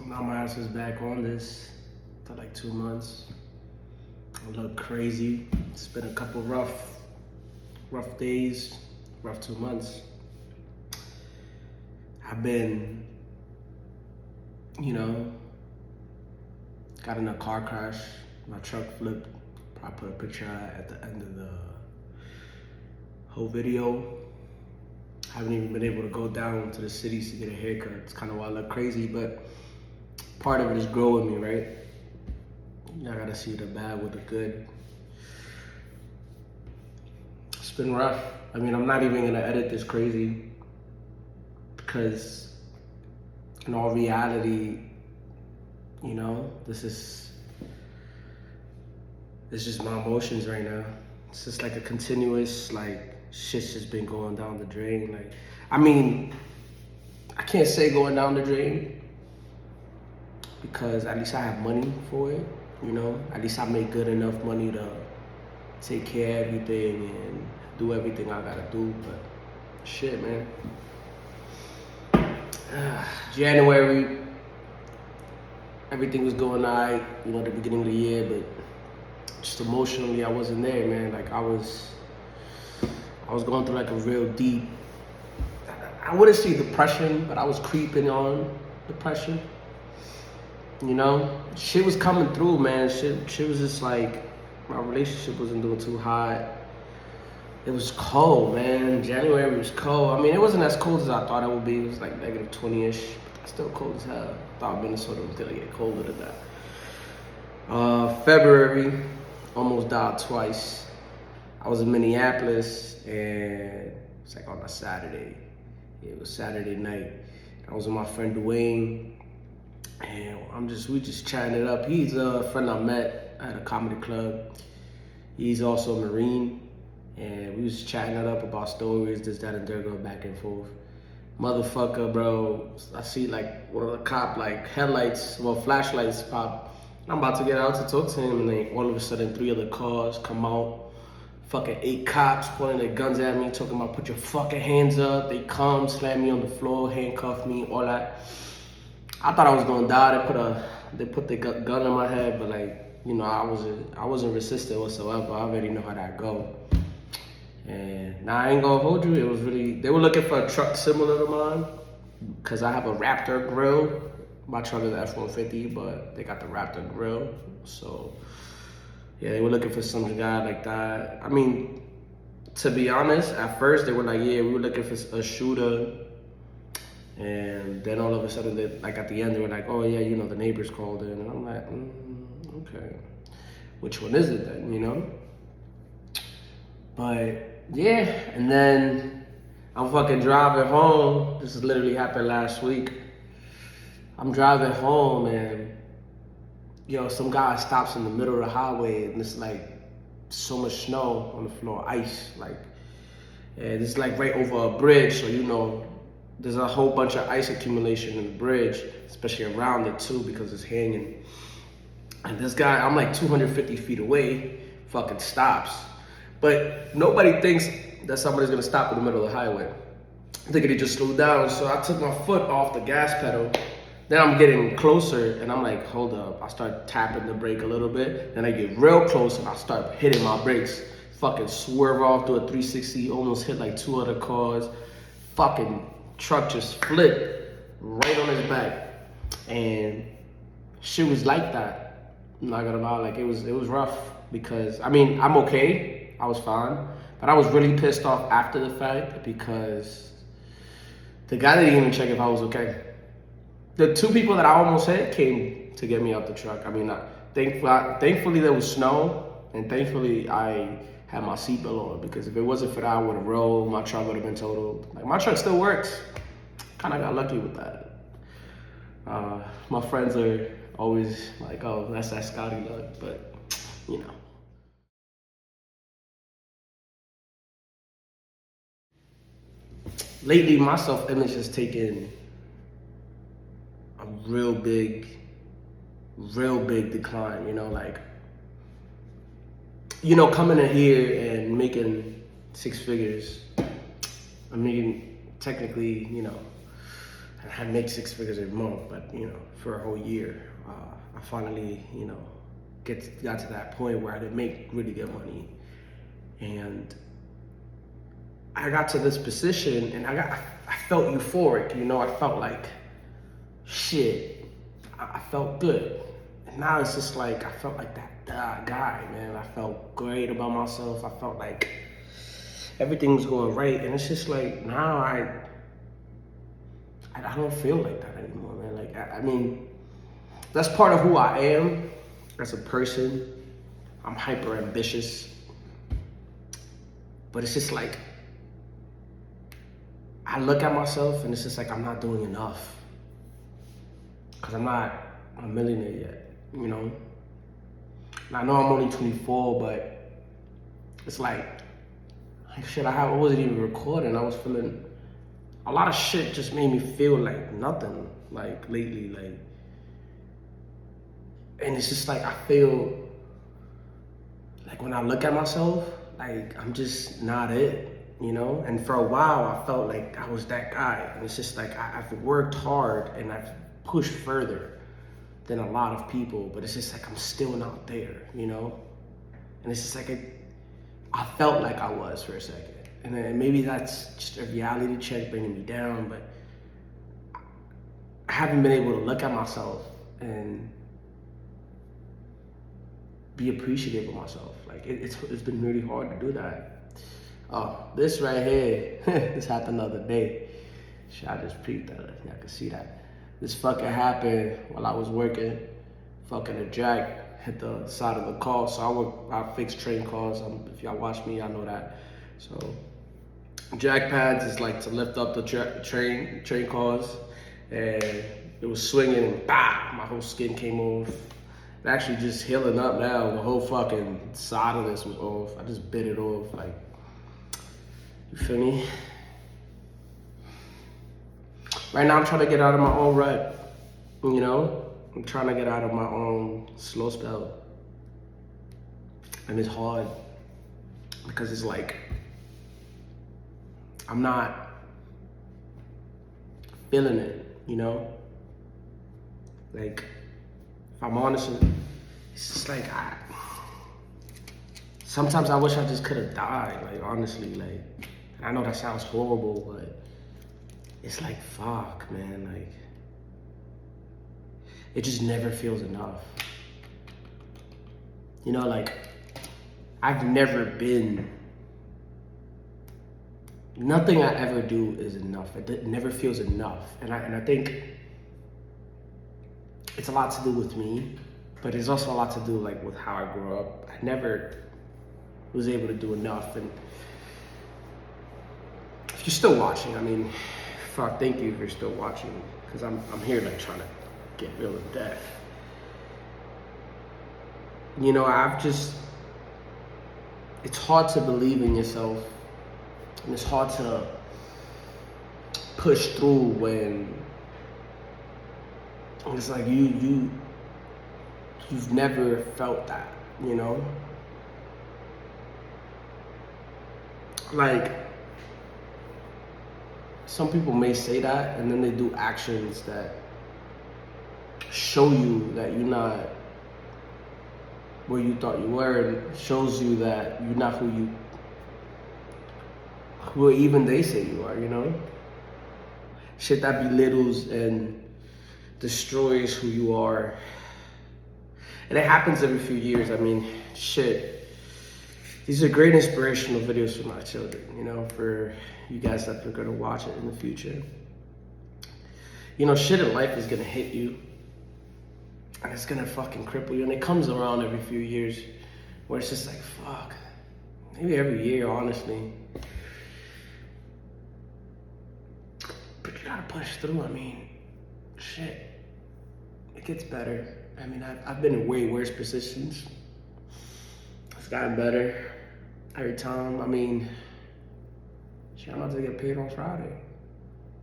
Now my ass is back on this for like 2 months. I look crazy. It's been a couple rough days, rough 2 months. I've been, got in a car crash. My truck flipped. I put a picture at the end of the whole video. I haven't even been able to go down to the cities to get a haircut. It's kind of why I look crazy, but part of it is growing me, right? I gotta see the bad with the good. It's been rough. I mean, I'm not even gonna edit this crazy because in all reality, it's just my emotions right now. It's just like a continuous, shit's just been going down the drain. I can't say going down the drain because at least I have money for it, At least I make good enough money to take care of everything and do everything I gotta do, but shit, man. January, everything was going all right, at the beginning of the year, but just emotionally, I wasn't there, man. I was going through a real deep, I wouldn't say depression, but I was creeping on depression. Shit was coming through, man. Shit was just my relationship wasn't doing too hot. It was cold, man. January was cold. I mean, it wasn't as cold as I thought it would be. It was negative 20-ish, but still cold as hell. I thought Minnesota was gonna get colder than that. February, almost died twice. I was in Minneapolis, and it's on a Saturday. It was Saturday night. I was with my friend Dwayne, and we just chatting it up. He's a friend I met at a comedy club. He's also a Marine, and we was chatting it up about stories, this, that, and there, going back and forth. Motherfucker, bro, I see one of the cop flashlights pop. I'm about to get out to talk to him, and then all of a sudden 3 other cars come out. Fucking 8 cops pointing their guns at me, talking about put your fucking hands up. They come, slam me on the floor, handcuff me, all that. I thought I was gonna die. They put the gun in my head, but I wasn't resistant whatsoever. I already know how that go. And now I ain't gonna hold you. It was really, they were looking for a truck similar to mine, cause I have a Raptor grill. My truck is F-150, but they got the Raptor grill. So yeah, they were looking for some guy like that. I mean, to be honest, at first they were we were looking for a shooter. And then all of a sudden, at the end, they were oh yeah, the neighbors called in. And I'm okay. Which one is it then, But yeah, and then I'm fucking driving home. This literally happened last week. I'm driving home and some guy stops in the middle of the highway and it's so much snow on the floor, ice, and it's right over a bridge, so there's a whole bunch of ice accumulation in the bridge, especially around it too because it's hanging. And this guy, I'm 250 feet away, fucking stops. But nobody thinks that somebody's gonna stop in the middle of the highway. I think he just slowed down, so I took my foot off the gas pedal. Then I'm getting closer and I'm hold up. I start tapping the brake a little bit. Then I get real close and I start hitting my brakes. Fucking swerve off to a 360, almost hit 2 other cars. Fucking truck just flipped right on his back. And shit was like that. I'm not gonna lie, it was rough because, I'm okay. I was fine. But I was really pissed off after the fact because the guy didn't even check if I was okay. The 2 people that I almost hit came to get me out the truck. Thankfully there was snow, and thankfully I had my seatbelt on because if it wasn't for that, I would have rolled. My truck would have been totaled. My truck still works. Kind of got lucky with that. My friends are always oh, that's that Scotty luck, but Lately, my self-image has taken a real big decline, coming in here and making 6 figures. Technically, I make 6 figures every month, but for a whole year, I finally, got to that point where I didn't make really good money, and I got to this position, and I felt euphoric, I felt like shit. I felt good, and now it's just like I felt like that guy, man. I felt great about myself. I felt like everything was going right, and it's just like now I don't feel like that anymore, man. Like I mean, that's part of who I am as a person. I'm hyper ambitious, but it's just like I look at myself and it's just like I'm not doing enough because I'm not a millionaire yet, And I know I'm only 24, but it's like shit. I wasn't even recording. I was feeling a lot of shit. Just made me feel like nothing. Like lately, and it's just like I feel like when I look at myself, like I'm just not it. And for a while I felt like I was that guy, and it's just like I've worked hard and I've pushed further than a lot of people, but it's just like I'm still not there, and it's just like I felt like I was for a second, and then maybe that's just a reality check bringing me down, but I haven't been able to look at myself and be appreciative of myself. Like it's been really hard to do that. Oh, this right here, this happened the other day. Shit, I just peeked at it. Y'all can see that. This fucking happened while I was working. Fucking a jack hit the side of the car. So I fix train cars. If y'all watch me, y'all know that. So jack pads is like to lift up the train cars, and it was swinging and bah, my whole skin came off. It's actually just healing up now. The whole fucking side of this was off. I just bit it off, like. You feel me? Right now I'm trying to get out of my own rut, I'm trying to get out of my own slow spell. And it's hard because it's like, I'm not feeling it, Like, if I'm honest, it's just like, sometimes I wish I just could have died, like, honestly, like, I know that sounds horrible, but it's like, fuck, man, like, it just never feels enough. Like, I've never been, nothing I ever do is enough. It never feels enough. And I think it's a lot to do with me, but it's also a lot to do, like, with how I grew up. I never was able to do enough, and if you're still watching, I mean, fuck, thank you if you're still watching, because I'm here like trying to get real to death. It's hard to believe in yourself, and it's hard to push through when it's like you've never felt that, Like, some people may say that, and then they do actions that show you that you're not where you thought you were, and shows you that you're not who even they say you are, Shit that belittles and destroys who you are. And it happens every few years. I mean, shit. These are great inspirational videos for my children, for you guys that are gonna watch it in the future. Shit in life is gonna hit you, and it's gonna fucking cripple you, and it comes around every few years where it's just like, fuck, maybe every year, honestly. But you gotta push through. I mean, shit, it gets better. I mean, I've been in way worse positions. It's gotten better every time. I mean, shit, I'm about to get paid on Friday.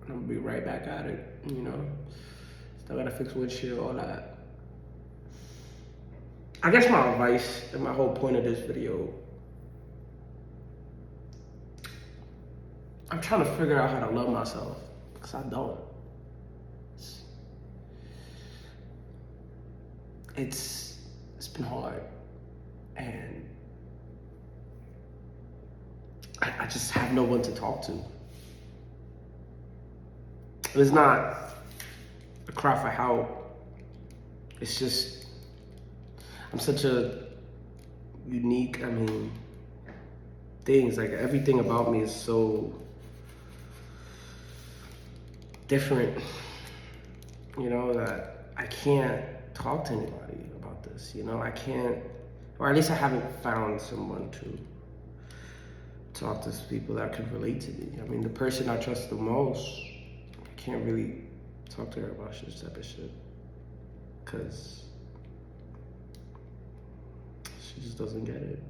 And I'm gonna be right back at it, Still gotta fix windshield, all that. I guess my advice and my whole point of this video, I'm trying to figure out how to love myself, because I don't. it's been hard, and I just have no one to talk to. It's not a cry for help. It's just I'm such a unique. I mean, things like everything about me is so different. You know that I can't talk to anybody about this. You know, I can't, or at least I haven't found someone to talk to people that could relate to me. I mean, the person I trust the most, I can't really talk to her about this type of shit because she just doesn't get it.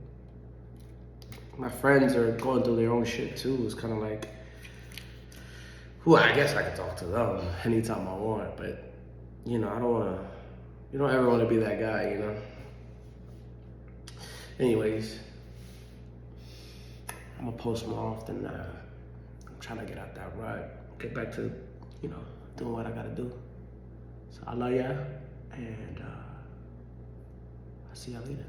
My friends are going through their own shit too. It's kind of like, who I guess I could talk to them anytime I want, but you know, I don't want to. You don't ever want to be that guy, you know. Anyways, I'm gonna post more often. I'm trying to get out that rut, get back to, you know, doing what I gotta do. So I love ya, and I'll see y'all later.